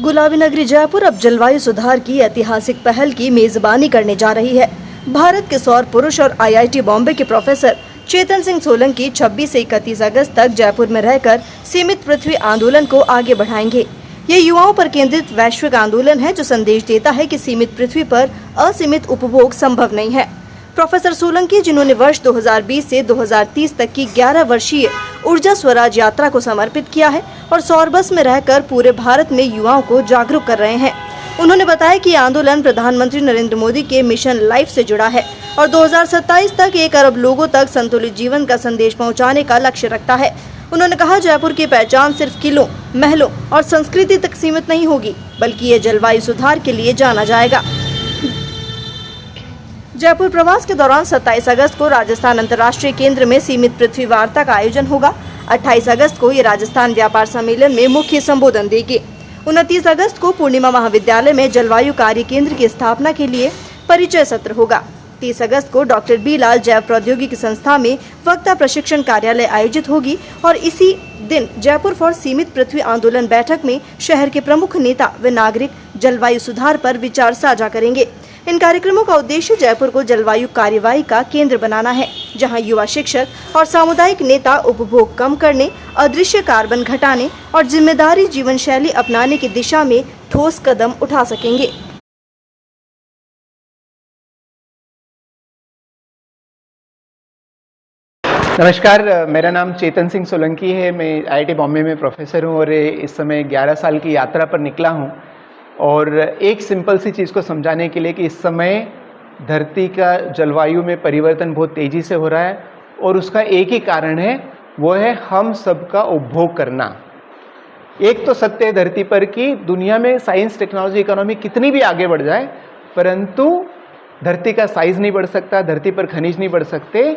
गुलाबी नगरी जयपुर अब जलवायु सुधार की ऐतिहासिक पहल की मेजबानी करने जा रही है। भारत के सौर पुरुष और IIT बॉम्बे के प्रोफेसर चेतन सिंह सोलंकी 26 से 31 अगस्त तक जयपुर में रहकर सीमित पृथ्वी आंदोलन को आगे बढ़ाएंगे। ये युवाओं पर केंद्रित वैश्विक आंदोलन है जो संदेश देता है कि सीमित पृथ्वी पर असीमित उपभोग संभव नहीं है। प्रोफेसर सोलंकी, जिन्होंने वर्ष 2020 से 2030 तक की 11 वर्षीय ऊर्जा स्वराज यात्रा को समर्पित किया है और सौर बस में रहकर पूरे भारत में युवाओं को जागरूक कर रहे हैं, उन्होंने बताया कि आंदोलन प्रधानमंत्री नरेंद्र मोदी के मिशन लाइफ से जुड़ा है और 2027 तक 1 अरब लोगों तक संतुलित जीवन का संदेश पहुंचाने का लक्ष्य रखता है। उन्होंने कहा, जयपुर की पहचान सिर्फ किलों, महलों और संस्कृति तक सीमित नहीं होगी, बल्कि ये जलवायु सुधार के लिए जाना जाएगा। जयपुर प्रवास के दौरान 27 अगस्त को राजस्थान अंतर्राष्ट्रीय केंद्र में सीमित पृथ्वी वार्ता का आयोजन होगा। 28 अगस्त को ये राजस्थान व्यापार सम्मेलन में मुख्य संबोधन देगी। 29 अगस्त को पूर्णिमा महाविद्यालय में जलवायु कार्य केंद्र की स्थापना के लिए परिचय सत्र होगा। 30 अगस्त को डॉक्टर बी लाल जैव प्रौद्योगिकी संस्था में वक्ता प्रशिक्षण कार्यालय आयोजित होगी और इसी दिन जयपुर फॉर सीमित पृथ्वी आंदोलन बैठक में शहर के प्रमुख नेता व नागरिक जलवायु सुधार पर विचार साझा करेंगे। इन कार्यक्रमों का उद्देश्य जयपुर को जलवायु कार्यवाही का केंद्र बनाना है, जहां युवा शिक्षक और सामुदायिक नेता उपभोग कम करने, अदृश्य कार्बन घटाने और जिम्मेदारी जीवन शैली अपनाने की दिशा में ठोस कदम उठा सकेंगे। नमस्कार, मेरा नाम चेतन सिंह सोलंकी है। मैं IIT बॉम्बे में प्रोफेसर हूँ और इस समय 11 साल की यात्रा पर निकला हूँ और एक सिंपल सी चीज़ को समझाने के लिए कि इस समय धरती का जलवायु में परिवर्तन बहुत तेज़ी से हो रहा है और उसका एक ही कारण है, वो है हम सबका उपभोग करना। एक तो सत्य है धरती पर कि दुनिया में साइंस, टेक्नोलॉजी, इकोनॉमी कितनी भी आगे बढ़ जाए, परंतु धरती का साइज़ नहीं बढ़ सकता, धरती पर खनिज नहीं बढ़ सकते,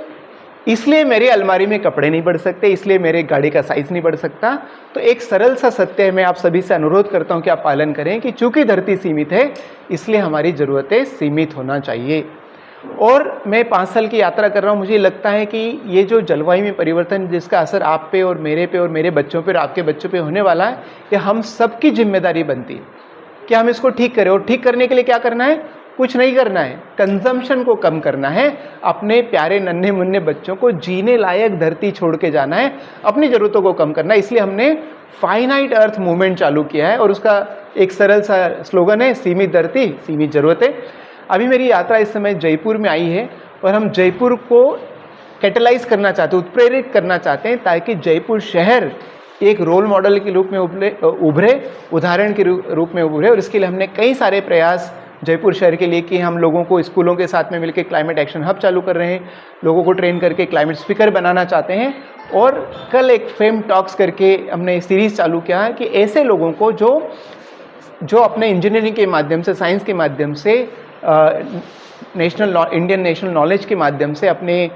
इसलिए मेरे अलमारी में कपड़े नहीं बढ़ सकते, इसलिए मेरे गाड़ी का साइज़ नहीं बढ़ सकता। तो एक सरल सा सत्य है, मैं आप सभी से अनुरोध करता हूं कि आप पालन करें कि चूंकि धरती सीमित है, इसलिए हमारी ज़रूरतें सीमित होना चाहिए। और मैं 5 साल की यात्रा कर रहा हूं, मुझे लगता है कि ये जो जलवायु में परिवर्तन जिसका असर आप पे और मेरे बच्चों पे और आपके बच्चों पे होने वाला है, ये हम सबकी जिम्मेदारी बनती है कि हम इसको ठीक करें। और ठीक करने के लिए क्या करना है? कुछ नहीं करना है, कंजम्पशन को कम करना है, अपने प्यारे नन्हे मुन्ने बच्चों को जीने लायक धरती छोड़ के जाना है, अपनी ज़रूरतों को कम करना है। इसलिए हमने फाइनाइट अर्थ मूवमेंट चालू किया है और उसका एक सरल सा स्लोगन है, सीमित धरती सीमित ज़रूरतें। अभी मेरी यात्रा इस समय जयपुर में आई है और हम जयपुर को कैटलाइज करना चाहते हैं, उत्प्रेरित करना चाहते हैं, ताकि जयपुर शहर एक रोल मॉडल के रूप में उभरे, उदाहरण के रूप में उभरे। और इसके लिए हमने कई सारे प्रयास जयपुर शहर के लिए कि हम लोगों को स्कूलों के साथ में मिलकर क्लाइमेट एक्शन हब चालू कर रहे हैं, लोगों को ट्रेन करके क्लाइमेट स्पीकर बनाना चाहते हैं। और कल एक फेम टॉक्स करके हमने सीरीज़ चालू किया है कि ऐसे लोगों को जो अपने इंजीनियरिंग के माध्यम से, साइंस के माध्यम से, इंडियन नेशनल नॉलेज के माध्यम से, अपने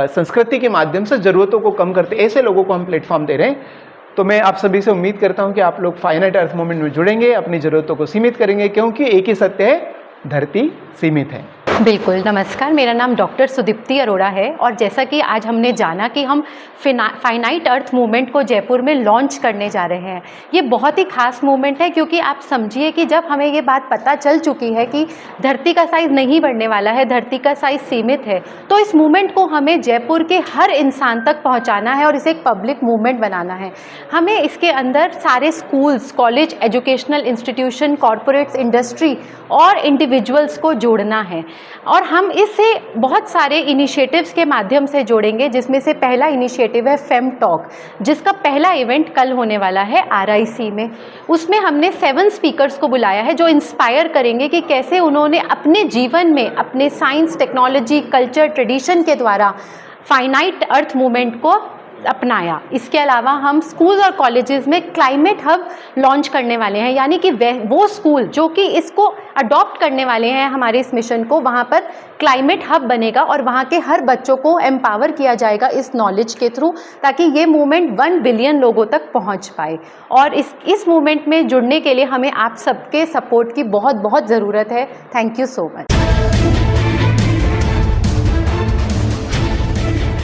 संस्कृति के माध्यम से ज़रूरतों को कम करते, ऐसे लोगों को हम प्लेटफॉर्म दे रहे हैं। तो मैं आप सभी से उम्मीद करता हूं कि आप लोग फाइनाइट अर्थ मूवमेंट में जुड़ेंगे, अपनी ज़रूरतों को सीमित करेंगे, क्योंकि एक ही सत्य है, धरती सीमित है। बिल्कुल। नमस्कार, मेरा नाम डॉक्टर सुदीप्ति अरोड़ा है और जैसा कि आज हमने जाना कि हम फाइनाइट अर्थ मूवमेंट को जयपुर में लॉन्च करने जा रहे हैं। ये बहुत ही खास मूवमेंट है, क्योंकि आप समझिए कि जब हमें ये बात पता चल चुकी है कि धरती का साइज़ नहीं बढ़ने वाला है, धरती का साइज़ सीमित है, तो इस मूवमेंट को हमें जयपुर के हर इंसान तक पहुँचाना है और इसे एक पब्लिक मूवमेंट बनाना है। हमें इसके अंदर सारे schools, college, educational institution, corporates, industry और इंडिविजुअल्स को जोड़ना है और हम इससे बहुत सारे इनिशिएटिव्स के माध्यम से जोड़ेंगे, जिसमें से पहला इनिशिएटिव है फेम टॉक, जिसका पहला इवेंट कल होने वाला है RIC में। उसमें हमने 7 स्पीकर्स को बुलाया है जो इंस्पायर करेंगे कि कैसे उन्होंने अपने जीवन में अपने साइंस, टेक्नोलॉजी, कल्चर, ट्रेडिशन के द्वारा फाइनाइट अर्थ मूवमेंट को अपनाया। इसके अलावा हम स्कूल और कॉलेजेस में क्लाइमेट हब लॉन्च करने वाले हैं, यानी कि वो स्कूल जो कि इसको अडॉप्ट करने वाले हैं हमारे इस मिशन को, वहाँ पर क्लाइमेट हब बनेगा और वहाँ के हर बच्चों को एम्पावर किया जाएगा इस नॉलेज के थ्रू, ताकि ये मूवमेंट 1 बिलियन लोगों तक पहुँच पाए। और इस मूवमेंट में जुड़ने के लिए हमें आप सबके सपोर्ट की बहुत बहुत ज़रूरत है। Thank you so much.